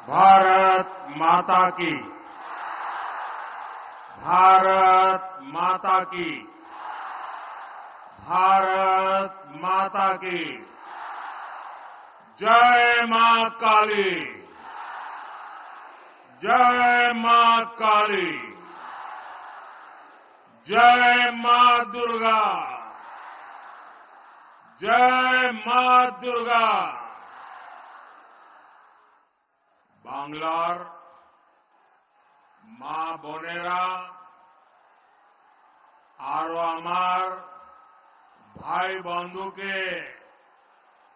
भारत माता की। भारत माता की। भारत माता की। जय मां काली। जय मां काली। जय मां दुर्गा। जय मां दुर्गा। बांग्लार मां बोनेरा आरो आमार भाई बंधु के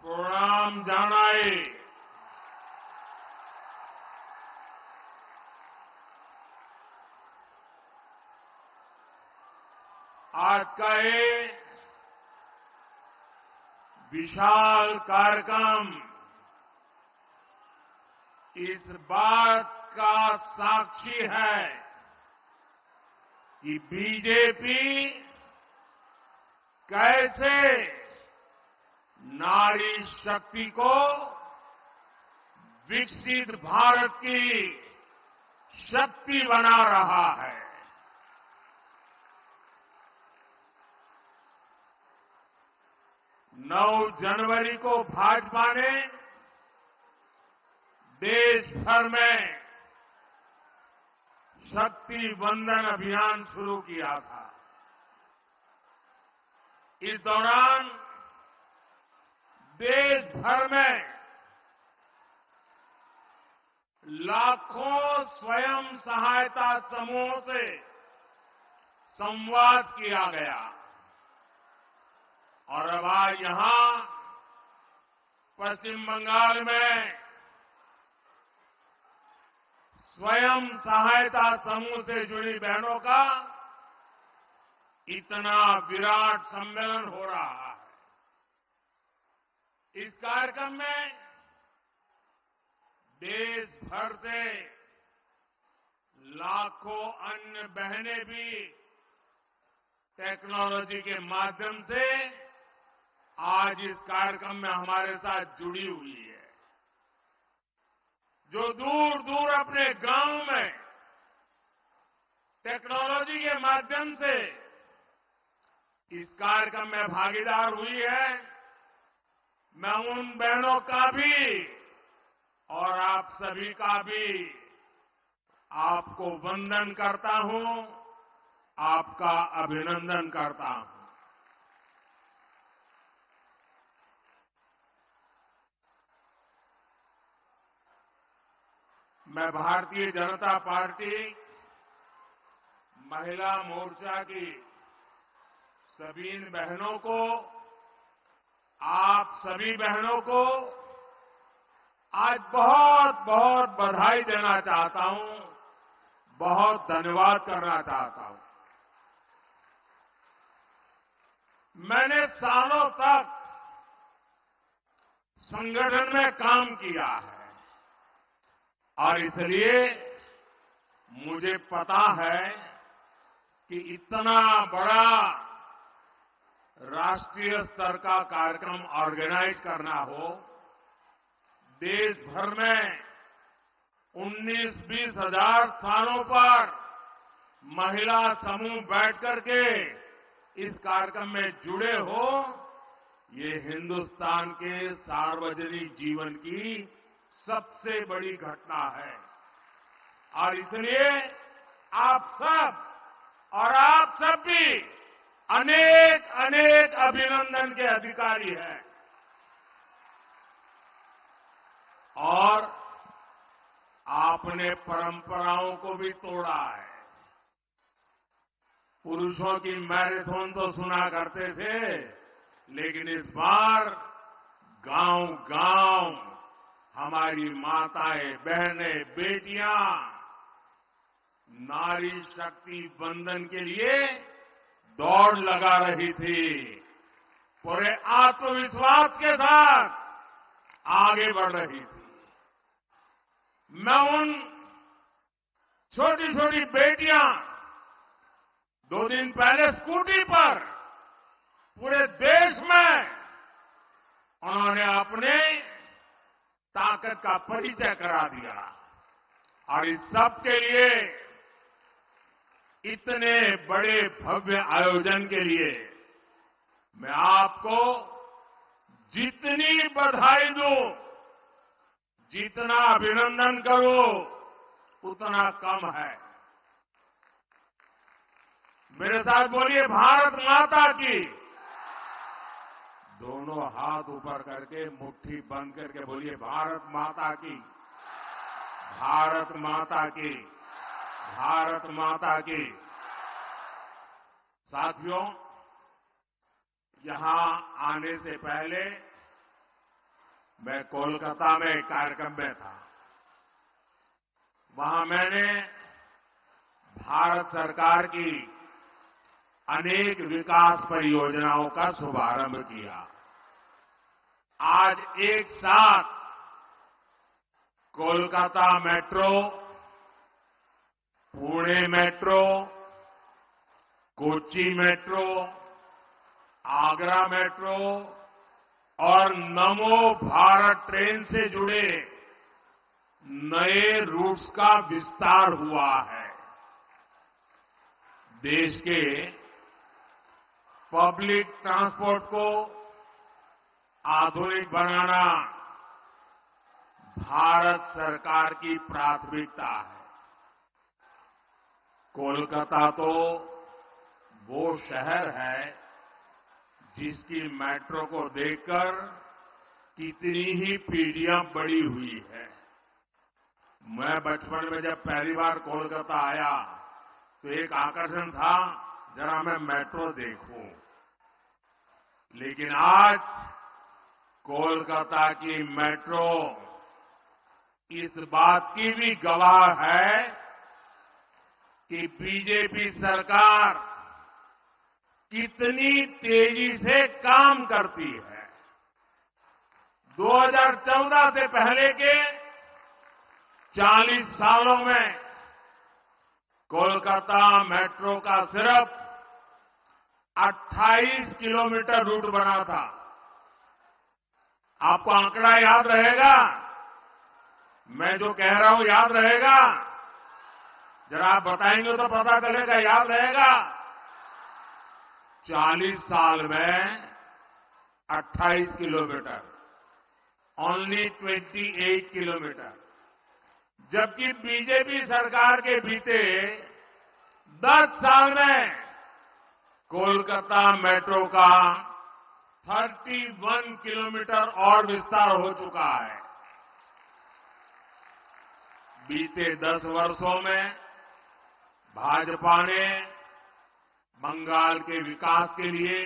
प्रणाम जानाई। आज का ये विशाल कार्यक्रम इस बात का साक्षी है कि बीजेपी कैसे नारी शक्ति को विकसित भारत की शक्ति बना रहा है। 9 जनवरी को भाजपा ने देश भर में शक्ति वंदन अभियान शुरू किया था। इस दौरान देश भर में लाखों स्वयं सहायता समूहों से संवाद किया गया और अब आज यहां पश्चिम बंगाल में स्वयं सहायता समूह से जुड़ी बहनों का इतना विराट सम्मेलन हो रहा है। इस कार्यक्रम में देश भर से लाखों अन्य बहनें भी टेक्नोलॉजी के माध्यम से आज इस कार्यक्रम में हमारे साथ जुड़ी हुई है। जो दूर दूर अपने गांव में टेक्नोलॉजी के माध्यम से इस कार्यक्रम में भागीदार हुई है, मैं उन बहनों का भी और आप सभी का भी आपको वंदन करता हूं, आपका अभिनंदन करता हूं। मैं भारतीय जनता पार्टी महिला मोर्चा की सभी बहनों को, आप सभी बहनों को आज बहुत बहुत बधाई देना चाहता हूं, बहुत धन्यवाद करना चाहता हूं। मैंने सालों तक संगठन में काम किया है और इसलिए मुझे पता है कि इतना बड़ा राष्ट्रीय स्तर का कार्यक्रम ऑर्गेनाइज करना हो, देश भर में 19-20 हजार स्थानों पर महिला समूह बैठ करके इस कार्यक्रम में जुड़े हो, ये हिंदुस्तान के सार्वजनिक जीवन की सबसे बड़ी घटना है। और इसलिए आप सब और आप सब भी अनेक अनेक अभिनंदन के अधिकारी हैं। और आपने परंपराओं को भी तोड़ा है। पुरुषों की मैराथन तो सुना करते थे, लेकिन इस बार गांव-गांव हमारी माताएं, बहनें, बेटियां नारी शक्ति वंदन के लिए दौड़ लगा रही थी। पूरे आत्मविश्वास के साथ आगे बढ़ रही थी। मैं उन छोटी छोटी बेटियां 2 दिन पहले स्कूटी पर पूरे देश में उन्होंने अपने ताकत का परिचय करा दिया। और इस सब के लिए, इतने बड़े भव्य आयोजन के लिए मैं आपको जितनी बधाई दूं, जितना अभिनंदन करूं, उतना कम है। मेरे साथ बोलिए, भारत माता की। दोनों हाथ ऊपर करके मुट्ठी बंद करके बोलिए, भारत माता की, भारत माता की, भारत माता की। साथियों, यहां आने से पहले मैं कोलकाता में एक कार्यक्रम में था। वहां मैंने भारत सरकार की अनेक विकास परियोजनाओं का शुभारंभ किया। आज एक साथ Kolkata metro, Pune metro, Kochi metro, Agra metro और नमो भारत ट्रेन से जुड़े नए रूट्स का विस्तार हुआ है। देश के पब्लिक ट्रांसपोर्ट को आधुनिक बनाना भारत सरकार की प्राथमिकता है। कोलकाता तो वो शहर है जिसकी मेट्रो को देखकर कितनी ही पीढ़ियां बड़ी हुई है। मैं बचपन में जब पहली बार कोलकाता आया तो एक आकर्षण था, जरा मैं मेट्रो देखूं। लेकिन आज कोलकाता की मेट्रो इस बात की भी गवाह है कि बीजेपी सरकार कितनी तेजी से काम करती है। 2014 से पहले के 40 सालों में कोलकाता मेट्रो का सिर्फ 28 किलोमीटर रूट बना था। आपको आंकड़ा याद रहेगा? मैं जो कह रहा हूं याद रहेगा? जरा आप बताएंगे तो पता चलेगा, याद रहेगा? 40 साल में 28 किलोमीटर, ओनली 28 किलोमीटर। जबकि बीजेपी सरकार के बीते 10 साल में कोलकाता मेट्रो का 31 किलोमीटर और विस्तार हो चुका है। बीते 10 वर्षों में भाजपा ने बंगाल के विकास के लिए,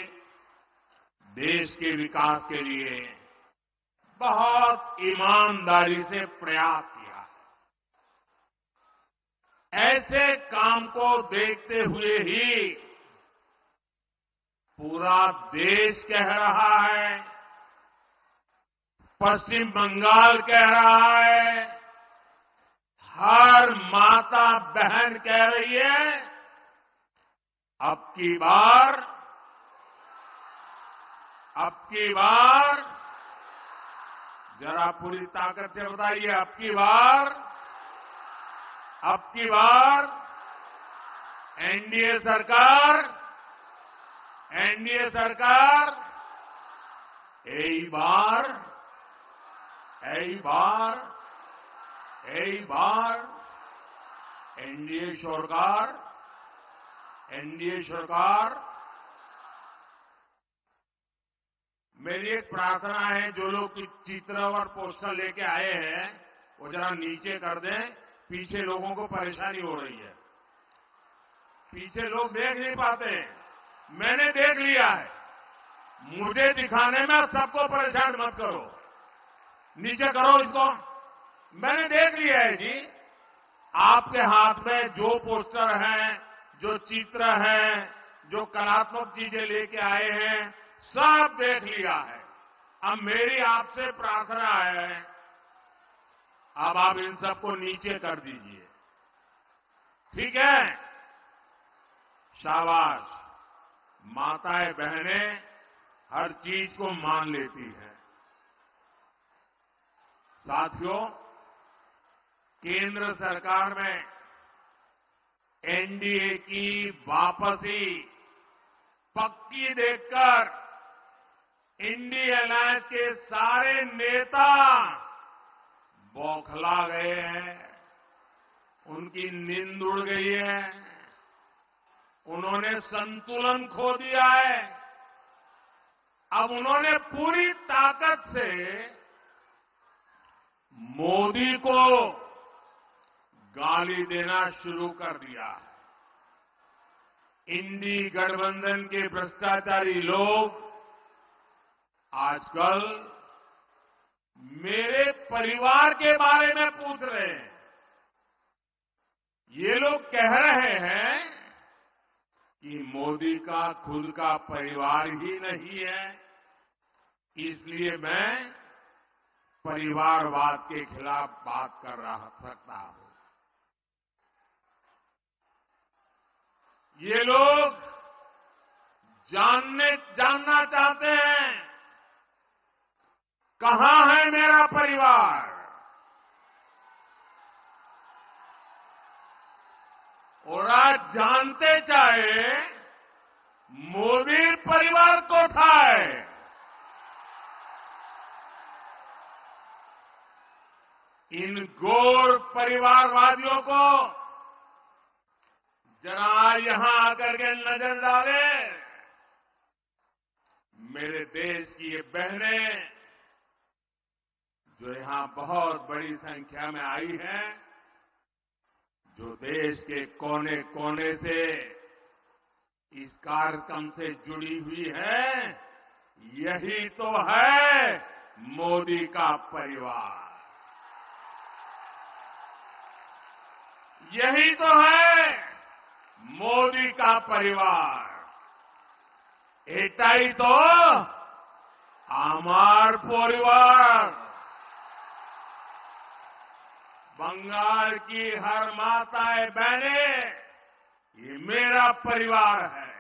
देश के विकास के लिए बहुत ईमानदारी से प्रयास किया है। ऐसे काम को देखते हुए ही पूरा देश कह रहा है, पश्चिम बंगाल कह रहा है, हर माता बहन कह रही है, अब की बार जरा पूरी ताकत से बताइए, अब की बार एनडीए सरकार, यही बार एनडीए सरकार। मेरी एक प्रार्थना है, जो लोग चित्र और पोस्टर लेके आए हैं वो जरा नीचे कर दें, पीछे लोगों को परेशानी हो रही है। पीछे लोग देख नहीं पाते। मैंने देख लिया है, मुझे दिखाने में सबको परेशान मत करो। नीचे करो इसको। मैंने देख लिया है जी, आपके हाथ में जो पोस्टर हैं, जो चित्र हैं, जो कलात्मक चीजें लेके आए हैं, सब देख लिया है। अब मेरी आपसे प्रार्थना है, अब आप इन सबको नीचे कर दीजिए, ठीक है? शाबाश। माताएं बहनें हर चीज को मान लेती हैं। साथियों, केंद्र सरकार में एनडीए की वापसी पक्की देखकर इंडिया अलायंस के सारे नेता बौखला गए हैं, उनकी नींद उड़ गई है, उन्होंने संतुलन खो दिया है। अब उन्होंने पूरी ताकत से मोदी को गाली देना शुरू कर दिया है। इंडी गठबंधन के भ्रष्टाचारी लोग आजकल मेरे परिवार के बारे में पूछ रहे हैं। ये लोग कह रहे हैं कि मोदी का खुद का परिवार ही नहीं है, इसलिए मैं परिवारवाद के खिलाफ बात कर सकता हूं। ये लोग जानना चाहते हैं कहां है मेरा परिवार, और आज जानते चाहे मोदी परिवार को था है। इन घोर परिवारवादियों को जरा यहां आकर के नजर डाले। मेरे देश की ये बहनें जो यहां बहुत बड़ी संख्या में आई हैं, जो देश के कोने कोने से इस कार्यक्रम से जुड़ी हुई है, यही तो है मोदी का परिवार, यही तो है मोदी का परिवार। एटाई तो आमार परिवार। बंगाल की हर माताएं बहनें, ये मेरा परिवार है।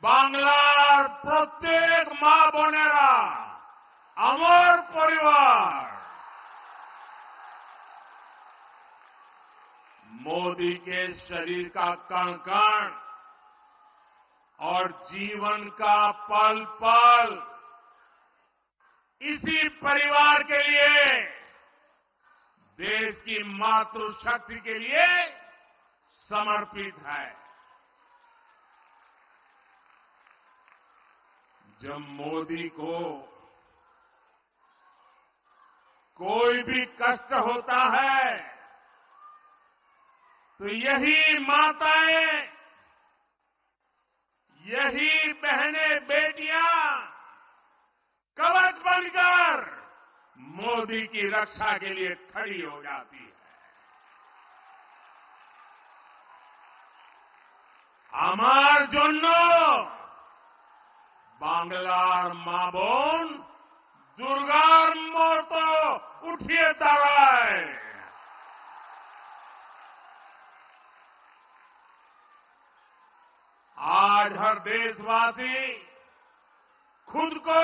बांग्लार प्रत्येक मां बोनेरा আমার परिवार। मोदी के शरीर का कण कण और जीवन का पल पल इसी परिवार के लिए, देश की मातृशक्ति के लिए समर्पित है। जब मोदी को कोई भी कष्ट होता है तो यही माताएं, यही बहनें बेटियां कवच बनकर मोदी की रक्षा के लिए खड़ी हो जाती है। আমার জন্য বাংলার মা বোন দুর্গার মতো উঠিয়ে দাঁড়ায়। आज हर देशवासी खुद को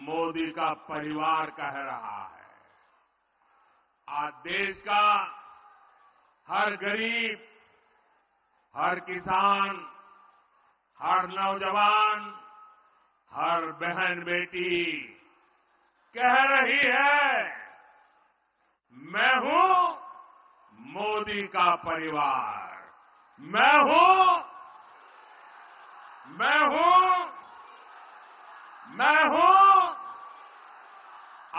मोदी का परिवार कह रहा है। आज देश का हर गरीब, हर किसान, हर नौजवान, हर बहन बेटी कह रही है, मैं हूं मोदी का परिवार, मैं हूं, मैं हूं, मैं हूं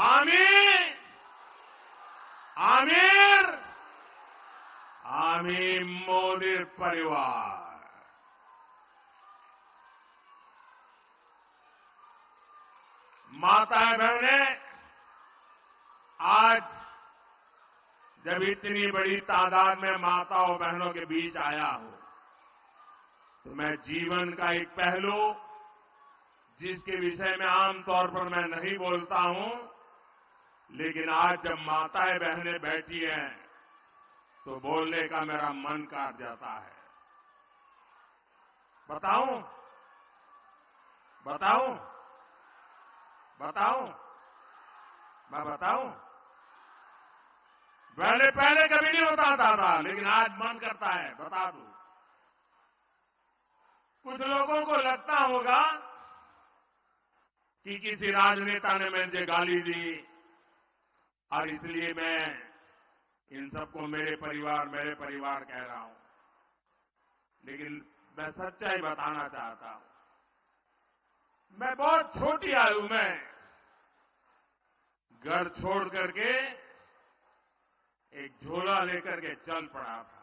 आमीर, आमीर, आमीर मोदी परिवार। माताएं बहनें, आज जब इतनी बड़ी तादाद में माताओं बहनों के बीच आया हूं, तो मैं जीवन का एक पहलू जिसके विषय में आमतौर पर मैं नहीं बोलता हूं, लेकिन आज जब माताएं बहनें बैठी हैं तो बोलने का मेरा मन काट जाता है। बताऊं, बताऊं, बताऊं, मैं बताऊं? पहले पहले कभी नहीं बताता था, लेकिन आज मन करता है बता दूं। कुछ लोगों को लगता होगा कि किसी राजनेता ने मुझे गाली दी और इसलिए मैं इन सबको मेरे परिवार कह रहा हूं। लेकिन मैं सच्चाई बताना चाहता हूं। मैं बहुत छोटी आयु में घर छोड़ करके एक झोला लेकर के चल पड़ा था।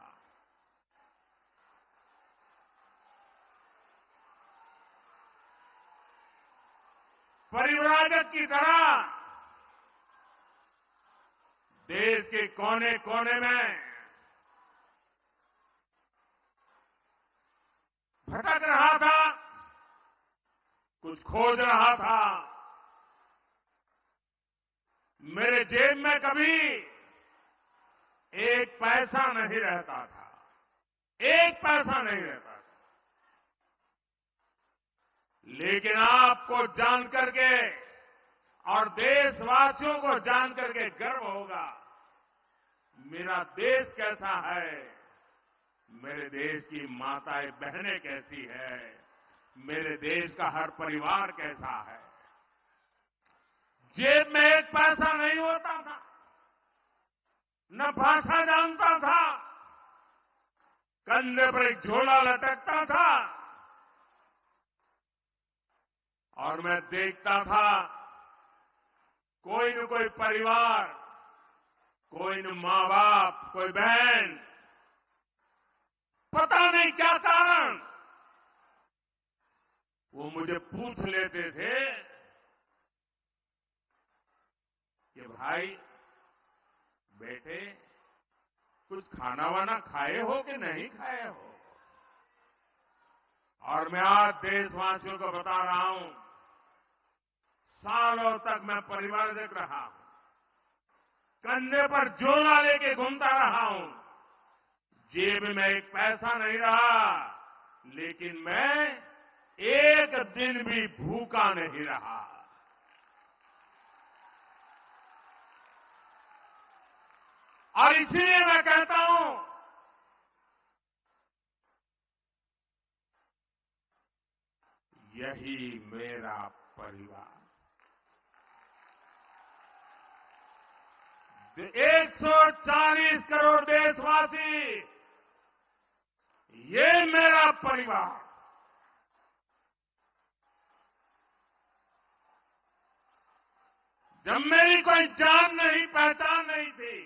परिव्राजक की तरह देश के कोने कोने में भटक रहा था, कुछ खोज रहा था। मेरे जेब में कभी एक पैसा नहीं रहता था, एक पैसा नहीं रहता था। लेकिन आपको जान करके और देशवासियों को जान करके गर्व होगा, मेरा देश कैसा है, मेरे देश की माताएं बहनें कैसी है, मेरे देश का हर परिवार कैसा है। जेब में एक पैसा नहीं होता था, न भाषा जानता था, कंधे पर एक झोला लटकता था और मैं देखता था कोई न कोई परिवार, कोई न माँ बाप, कोई बहन, पता नहीं क्या कारण, वो मुझे पूछ लेते थे कि भाई बेटे कुछ खाना वाना खाए हो कि नहीं खाए हो। और मैं आज देशवासियों को बता रहा हूं, सालों तक मैं परिवारजक रहा हूं, कंधे पर झोला लेके घूमता रहा हूं, जेब में एक पैसा नहीं रहा, लेकिन मैं एक दिन भी भूखा नहीं रहा। और इसलिए मैं कहता हूं, यही मेरा परिवार। 140 करोड़ देशवासी, ये मेरा परिवार। जब मेरी कोई जान नहीं, पहचान नहीं थी,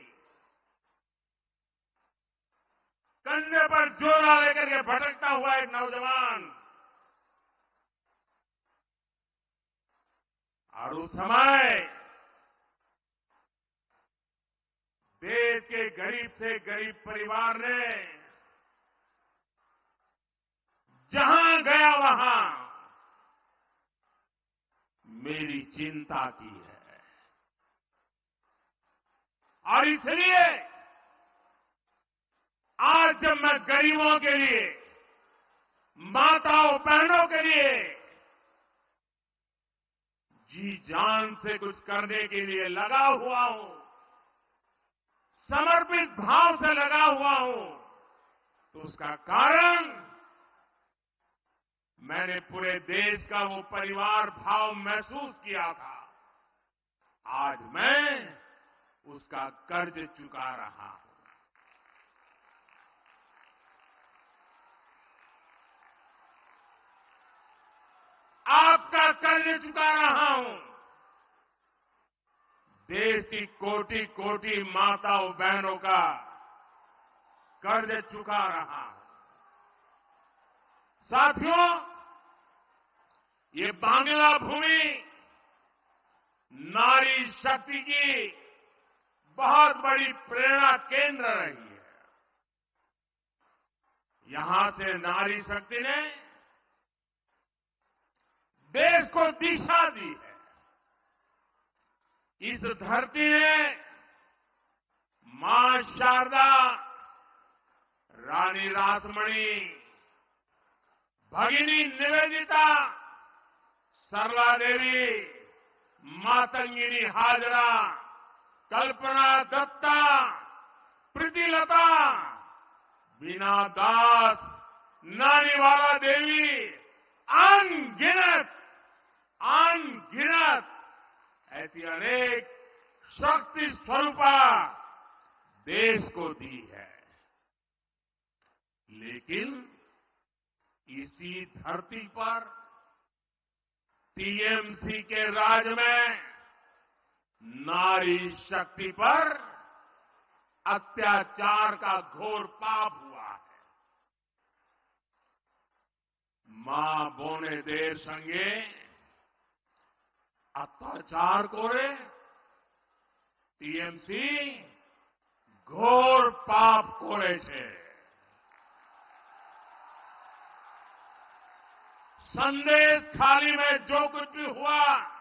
कंधे पर झोला लेकर के भटकता हुआ एक नौजवान, और उस समय देश के गरीब से गरीब परिवार ने जहां गया वहां मेरी चिंता की है। और इसलिए आज जब मैं गरीबों के लिए, माताओं बहनों के लिए जी जान से कुछ करने के लिए लगा हुआ हूं, समर्पित भाव से लगा हुआ हूं, तो उसका कारण मैंने पूरे देश का वो परिवार भाव महसूस किया था। आज मैं उसका कर्ज चुका रहा हूं। आपका कर्ज चुका रहा हूं। देश की कोटि कोटि माताओं बहनों का कर्ज चुका रहा हूं। साथियों, ये बांग्ला भूमि नारी शक्ति की बहुत बड़ी प्रेरणा केंद्र रही है। यहां से नारी शक्ति ने देश को दिशा दी है। इस धरती ने मां शारदा, रानी रासमणी, भगिनी निवेदिता, सरला देवी, मातंगिनी हाजरा, कल्पना दत्ता, प्रीतिलता, बीना दास, नानीवाला देवी, अनगिनत ऐसी अनेक शक्ति स्वरूपा देश को दी है। लेकिन इसी धरती पर टीएमसी के राज में नारी शक्ति पर अत्याचार का घोर पाप हुआ है। मां बोने देर संगे अत्याचार करे टीएमसी घोर पाप करे छे। संदेश खाली में जो कुछ भी हुआ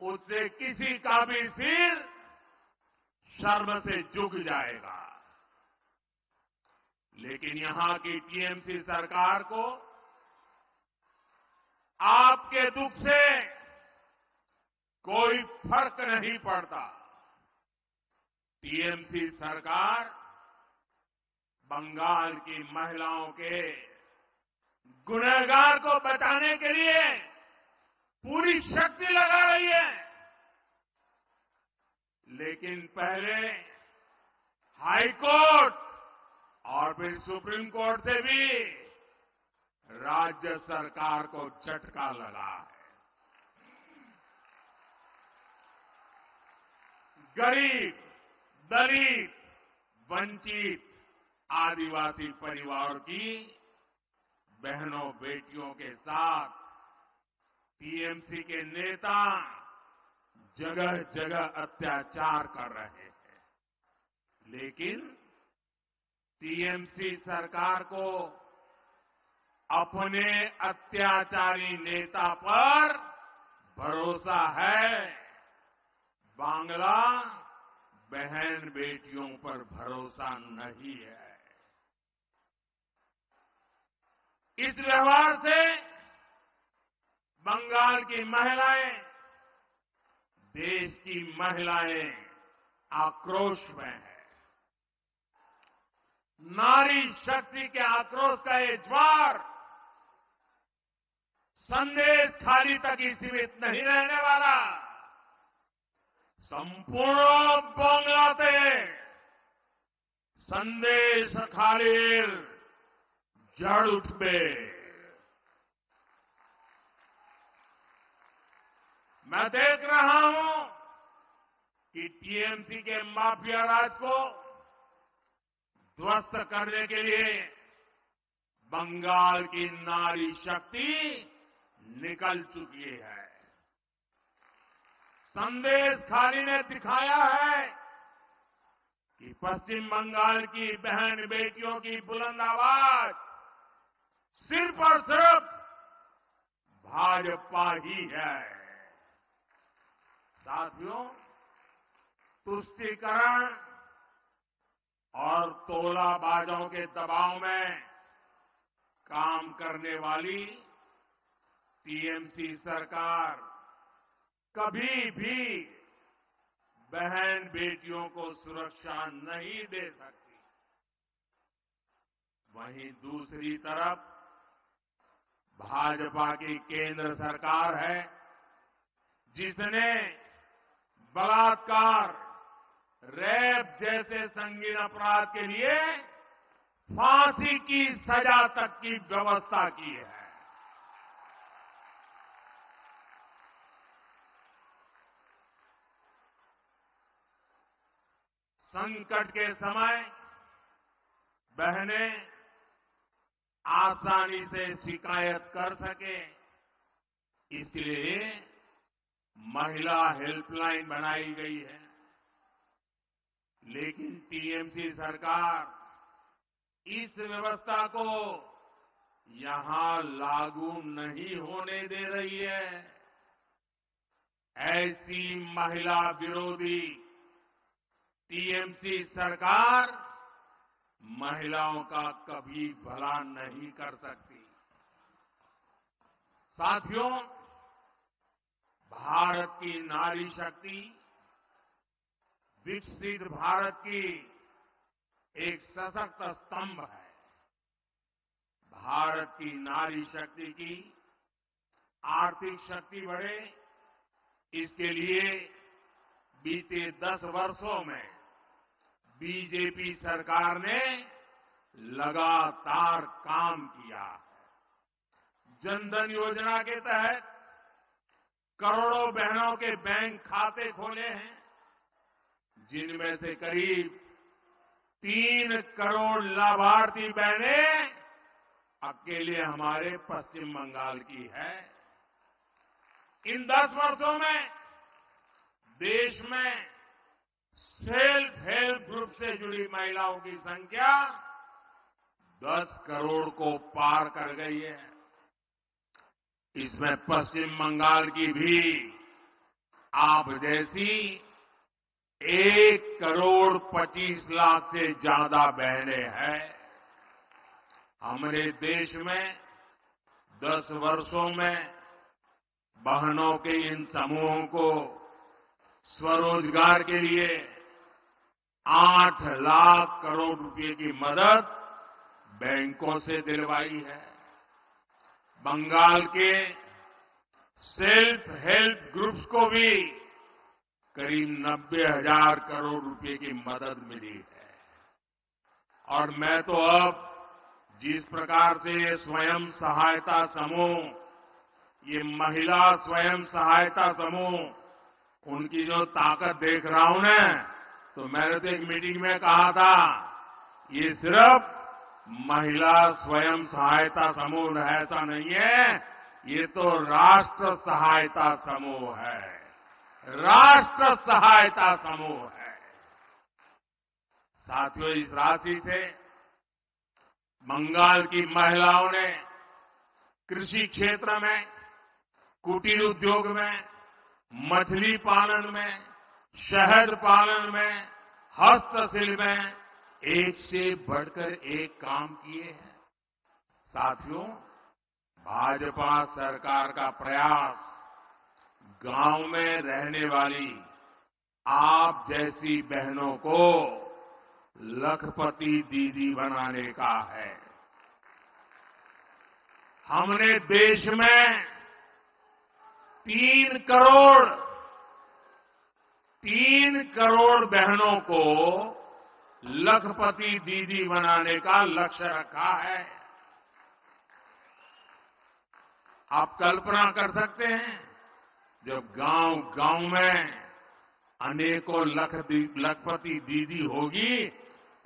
उससे किसी का भी सिर शर्म से झुक जाएगा। लेकिन यहां की टीएमसी सरकार को आपके दुख से कोई फर्क नहीं पड़ता। टीएमसी सरकार बंगाल की महिलाओं के गुनहगार को बचाने के लिए पूरी शक्ति लगा रही है। लेकिन पहले हाई कोर्ट और फिर सुप्रीम कोर्ट से भी राज्य सरकार को झटका लगा है। गरीब, दलित, वंचित, आदिवासी परिवार की बहनों बेटियों के साथ टीएमसी के नेता जगह जगह अत्याचार कर रहे हैं। लेकिन टीएमसी सरकार को अपने अत्याचारी नेता पर भरोसा है, बांग्ला बहन बेटियों पर भरोसा नहीं है। इस व्यवहार से बंगाल की महिलाएं, देश की महिलाएं आक्रोश में है। नारी शक्ति के आक्रोश का ये ज्वार संदेश खाली तक ही सीमित नहीं रहने वाला। संपूर्ण बांग्लाते संदेश खालीर जड़ उठबे। मैं देख रहा हूं कि टीएमसी के माफिया राज को ध्वस्त करने के लिए बंगाल की नारी शक्ति निकल चुकी है। संदेश खाली ने दिखाया है कि पश्चिम बंगाल की बहन बेटियों की बुलंद आवाज सिर्फ और सिर्फ भाजपा ही है। साथियों, तुष्टीकरण और तोलाबाजों के दबाव में काम करने वाली टीएमसी सरकार कभी भी बहन बेटियों को सुरक्षा नहीं दे सकती। वहीं दूसरी तरफ भाजपा की केंद्र सरकार है जिसने बलात्कार, रेप जैसे संगीन अपराध के लिए फांसी की सजा तक की व्यवस्था की है। संकट के समय बहनें आसानी से शिकायत कर सके, इसलिए महिला हेल्पलाइन बनाई गई है। लेकिन टीएमसी सरकार इस व्यवस्था को यहां लागू नहीं होने दे रही है। ऐसी महिला विरोधी टीएमसी सरकार महिलाओं का कभी भला नहीं कर सकती। साथियों, भारत की नारी शक्ति विकसित भारत की एक सशक्त स्तंभ है। भारत की नारी शक्ति की आर्थिक शक्ति बढ़े, इसके लिए बीते 10 वर्षों में बीजेपी सरकार ने लगातार काम किया है। जनधन योजना के तहत करोड़ों बहनों के बैंक खाते खोले हैं, जिनमें से करीब 3 करोड़ लाभार्थी बहनें अकेले हमारे पश्चिम बंगाल की है। इन 10 वर्षों में देश में सेल्फ हेल्प ग्रुप से जुड़ी महिलाओं की संख्या 10 करोड़ को पार कर गई है। इसमें पश्चिम बंगाल की भी आप जैसी 1 करोड़ 25 लाख से ज्यादा बहनें हैं। हमारे देश में 10 वर्षों में बहनों के इन समूहों को स्वरोजगार के लिए 8 लाख करोड़ रुपए की मदद बैंकों से दिलवाई है। बंगाल के सेल्फ हेल्प ग्रुप्स को भी करीब 90,000 करोड़ रुपए की मदद मिली है। और मैं तो अब जिस प्रकार से ये स्वयं सहायता समूह, ये महिला स्वयं सहायता समूह, उनकी जो ताकत देख रहा हूं ना, तो मैंने तो एक मीटिंग में कहा था, ये सिर्फ महिला स्वयं सहायता समूह ऐसा नहीं है, ये तो राष्ट्र सहायता समूह है। राष्ट्र सहायता समूह है। साथियों, इस राशि से बंगाल की महिलाओं ने कृषि क्षेत्र में, कुटीर उद्योग में, मछली पालन में, शहद पालन में, हस्तशिल्प में एक से बढ़कर एक काम किए हैं। साथियों, भाजपा सरकार का प्रयास गांव में रहने वाली आप जैसी बहनों को लखपति दीदी बनाने का है। हमने देश में 3 करोड़ बहनों को लखपति दीदी बनाने का लक्ष्य रखा है। आप कल्पना कर सकते हैं, जब गांव में अनेकों लखपति दीदी होगी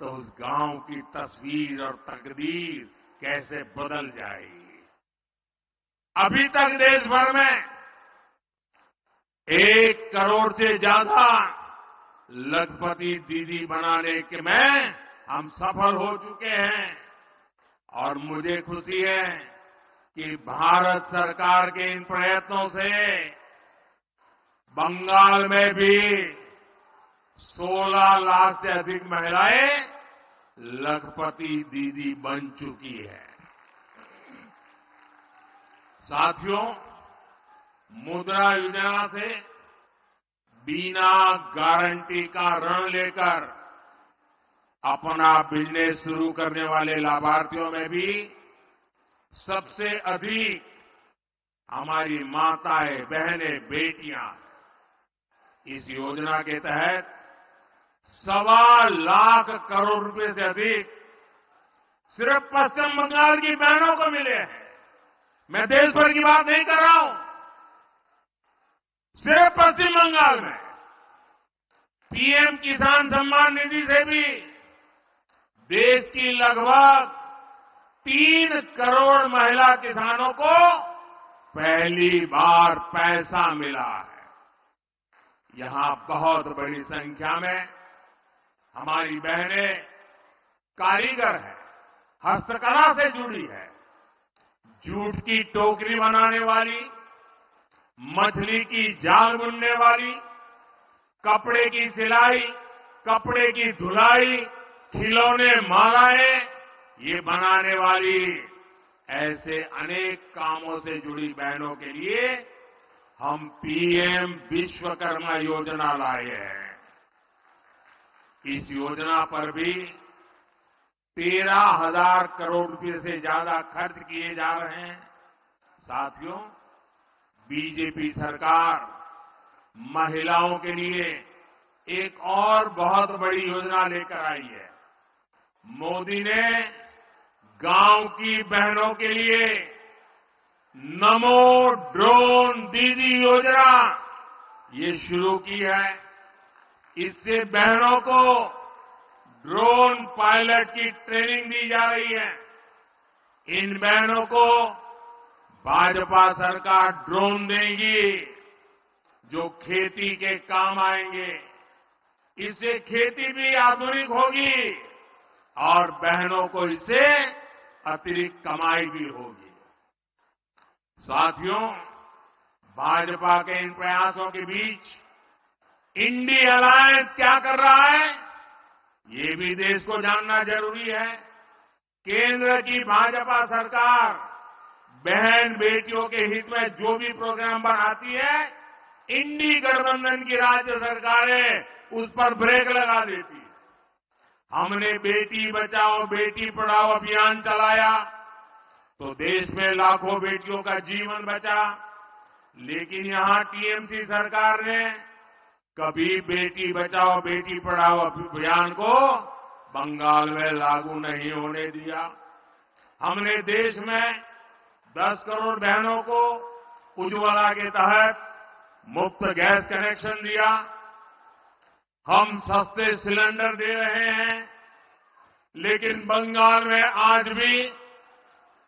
तो उस गांव की तस्वीर और तकदीर कैसे बदल जाएगी। अभी तक देश भर में 1 करोड़ से ज्यादा लखपति दीदी बनाने के में हम सफल हो चुके हैं। और मुझे खुशी है कि भारत सरकार के इन प्रयत्नों से बंगाल में भी 16 लाख से अधिक महिलाएं लखपति दीदी बन चुकी है। साथियों, मुद्रा योजना से बिना गारंटी का ऋण लेकर अपना बिजनेस शुरू करने वाले लाभार्थियों में भी सबसे अधिक हमारी माताएं, बहनें, बेटियां। इस योजना के तहत 1.25 लाख करोड़ रुपए से अधिक सिर्फ पश्चिम बंगाल की बहनों को मिले हैं। मैं देश भर की बात नहीं कर रहा हूं, सिर्फ पश्चिम बंगाल में पीएम किसान सम्मान निधि से भी देश की लगभग 3 करोड़ महिला किसानों को पहली बार पैसा मिला है। यहां बहुत बड़ी संख्या में हमारी बहनें कारीगर हैं, हस्तकला से जुड़ी है। जूट की टोकरी बनाने वाली, मछली की जाल बुनने वाली, कपड़े की सिलाई, कपड़े की धुलाई, खिलौने, मालाएं ये बनाने वाली, ऐसे अनेक कामों से जुड़ी बहनों के लिए हम पीएम विश्वकर्मा योजना लाए हैं। इस योजना पर भी 13,000 करोड़ रुपए से ज्यादा खर्च किए जा रहे हैं। साथियों, बीजेपी सरकार महिलाओं के लिए एक और बहुत बड़ी योजना लेकर आई है। मोदी ने गांव की बहनों के लिए नमो ड्रोन दीदी योजना ये शुरू की है। इससे बहनों को ड्रोन पायलट की ट्रेनिंग दी जा रही है। इन बहनों को भाजपा सरकार ड्रोन देगी जो खेती के काम आएंगे। इससे खेती भी आधुनिक होगी और बहनों को इससे अतिरिक्त कमाई भी होगी। साथियों, भाजपा के इन प्रयासों के बीच इंडी अलायंस क्या कर रहा है, ये भी देश को जानना जरूरी है। केंद्र की भाजपा सरकार बहन बेटियों के हित में जो भी प्रोग्राम बनाती है, इंडी गठबंधन की राज्य सरकारें उस पर ब्रेक लगा देती है। हमने बेटी बचाओ बेटी पढ़ाओ अभियान चलाया तो देश में लाखों बेटियों का जीवन बचा। लेकिन यहां टीएमसी सरकार ने कभी बेटी बचाओ बेटी पढ़ाओ अभियान को बंगाल में लागू नहीं होने दिया। हमने देश में 10 करोड़ बहनों को उज्ज्वला के तहत मुफ्त गैस कनेक्शन दिया। हम सस्ते सिलेंडर दे रहे हैं, लेकिन बंगाल में आज भी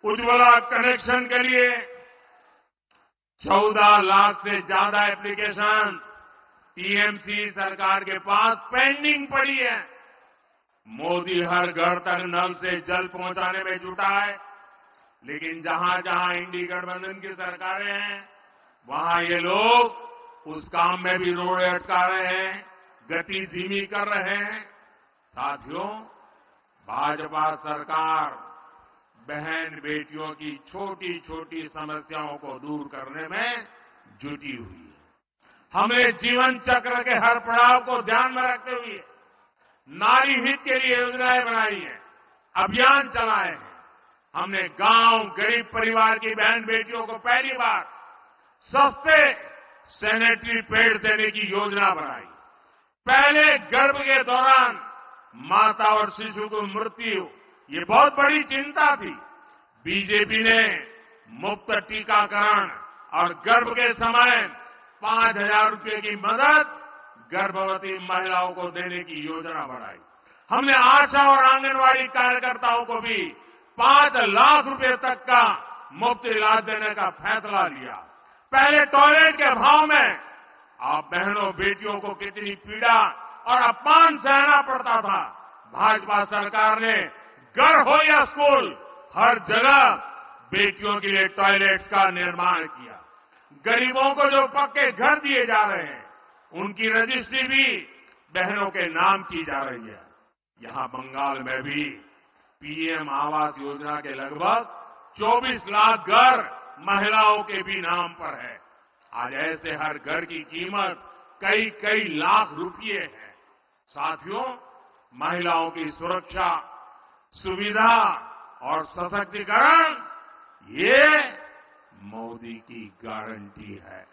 उज्ज्वला कनेक्शन के लिए 14 लाख से ज्यादा एप्लीकेशन टीएमसी सरकार के पास पेंडिंग पड़ी है। मोदी हर घर तक नल से जल पहुंचाने में जुटा है, लेकिन जहां जहां इंडी गठबंधन की सरकारें हैं वहां ये लोग उस काम में भी रोड़े अटका रहे हैं, गति धीमी कर रहे हैं। साथियों, भाजपा सरकार बहन बेटियों की छोटी छोटी समस्याओं को दूर करने में जुटी हुई है। हमने जीवन चक्र के हर पड़ाव को ध्यान में रखते हुए नारी हित के लिए योजनाएं बनाई हैं, अभियान चलाए हैं। हमने गांव गरीब परिवार की बहन बेटियों को पहली बार सस्ते सैनिटरी पैड देने की योजना बनाई। पहले गर्भ के दौरान माता और शिशु की मृत्यु ये बहुत बड़ी चिंता थी। बीजेपी ने मुफ्त टीकाकरण और गर्भ के समय 5,000 रुपए की मदद गर्भवती महिलाओं को देने की योजना बनाई। हमने आशा और आंगनवाड़ी कार्यकर्ताओं को भी 5 लाख रुपए तक का मुफ्त इलाज देने का फैसला लिया। पहले टॉयलेट के अभाव में आप बहनों बेटियों को कितनी पीड़ा और अपमान सहना पड़ता था। भाजपा सरकार ने घर हो या स्कूल हर जगह बेटियों के लिए टॉयलेट्स का निर्माण किया। गरीबों को जो पक्के घर दिए जा रहे हैं उनकी रजिस्ट्री भी बहनों के नाम की जा रही है। यहां बंगाल में भी पीएम आवास योजना के लगभग 24 लाख घर महिलाओं के भी नाम पर है। आज ऐसे हर घर की कीमत कई कई लाख रुपये है। साथियों, महिलाओं की सुरक्षा, सुविधा और सशक्तिकरण ये मोदी की गारंटी है।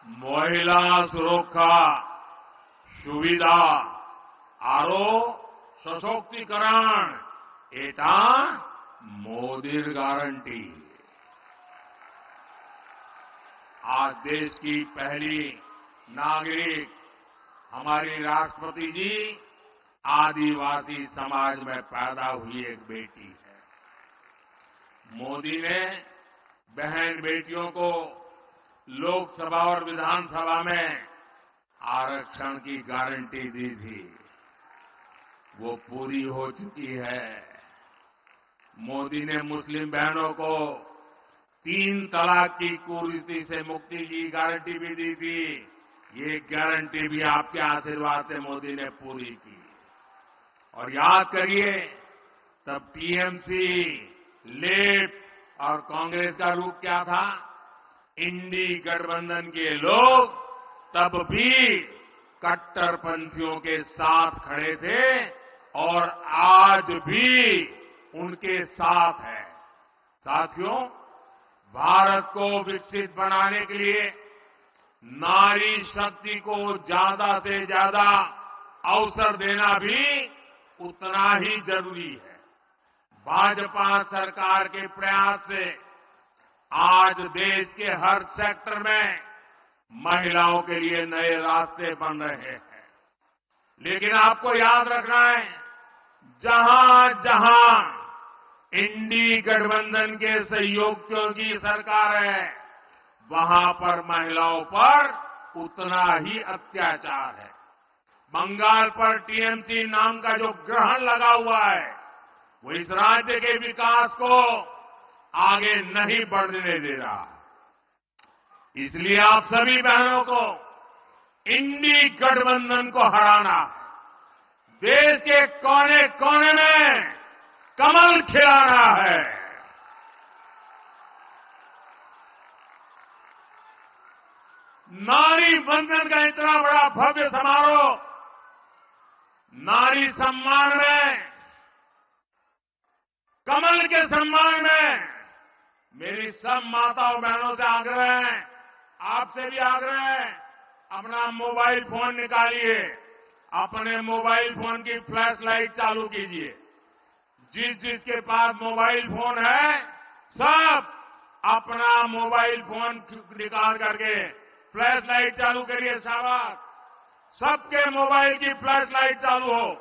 महिला सुरक्षा सुविधा आरो सशक्तिकरण एटा मोदीर गारंटी। आज देश की पहली नागरिक हमारी राष्ट्रपति जी आदिवासी समाज में पैदा हुई एक बेटी है। मोदी ने बहन बेटियों को लोकसभा और विधानसभा में आरक्षण की गारंटी दी थी, वो पूरी हो चुकी है। मोदी ने मुस्लिम बहनों को 3 तलाक की कुरीति से मुक्ति की गारंटी भी दी थी। ये गारंटी भी आपके आशीर्वाद से मोदी ने पूरी की। और याद करिए, तब टीएमसी, लेफ्ट और कांग्रेस का रूप क्या था? इंडी गठबंधन के लोग तब भी कट्टरपंथियों के साथ खड़े थे और आज भी उनके साथ है। साथियों, भारत को विकसित बनाने के लिए नारी शक्ति को ज्यादा से ज्यादा अवसर देना भी उतना ही जरूरी है। भाजपा सरकार के प्रयास से आज देश के हर सेक्टर में महिलाओं के लिए नए रास्ते बन रहे हैं। लेकिन आपको याद रखना है, जहां जहां इंडी गठबंधन के सहयोगियों की सरकार है, वहां पर महिलाओं पर उतना ही अत्याचार है। बंगाल पर टीएमसी नाम का जो ग्रहण लगा हुआ है, वो इस राज्य के विकास को आगे नहीं बढ़ने दे रहा। इसलिए आप सभी बहनों को इंडी गठबंधन को हराना है। देश के कोने कोने में कमल खिलाना है। नारी बंधन का इतना बड़ा भव्य समारोह, नारी सम्मान में, कमल के सम्मान में मेरी सब माताओं बहनों से आग्रह है, आपसे भी आग्रह है, अपना मोबाइल फोन निकालिए, अपने मोबाइल फोन की फ्लैश लाइट चालू कीजिए। जिसके पास मोबाइल फोन है, सब अपना मोबाइल फोन निकाल करके फ्लैश लाइट चालू करिए। शाबाश, सबके मोबाइल की फ्लैश लाइट चालू हो,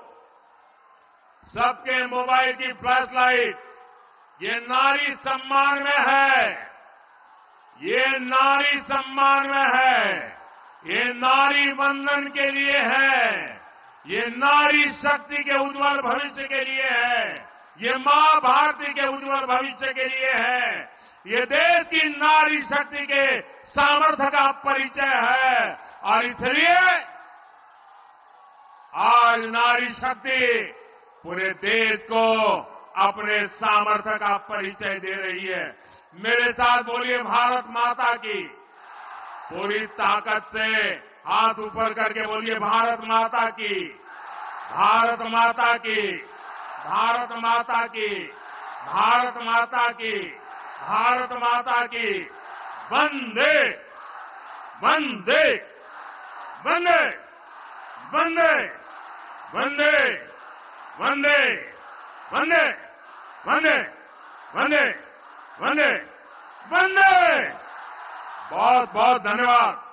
सबके मोबाइल की फ्लैश लाइट। ये नारी सम्मान में है, ये नारी सम्मान में है, ये नारी बंधन के लिए है, ये नारी शक्ति के उज्जवल भविष्य के लिए है, ये मां भारती के उज्जवल भविष्य के लिए है, ये देश की नारी शक्ति के सामर्थ्य का परिचय है। और इसलिए आज नारी शक्ति पूरे देश को अपने सामर्थ्य का परिचय दे रही है। मेरे साथ बोलिए, भारत माता की। पूरी ताकत से हाथ ऊपर करके बोलिए, भारत माता की, भारत माता की, भारत माता की, भारत माता की, भारत माता की। वंदे वंदे वंदे वंदे वंदे वंदे वंदे वंदे वंदे वंदे वंदे। बहुत बहुत धन्यवाद।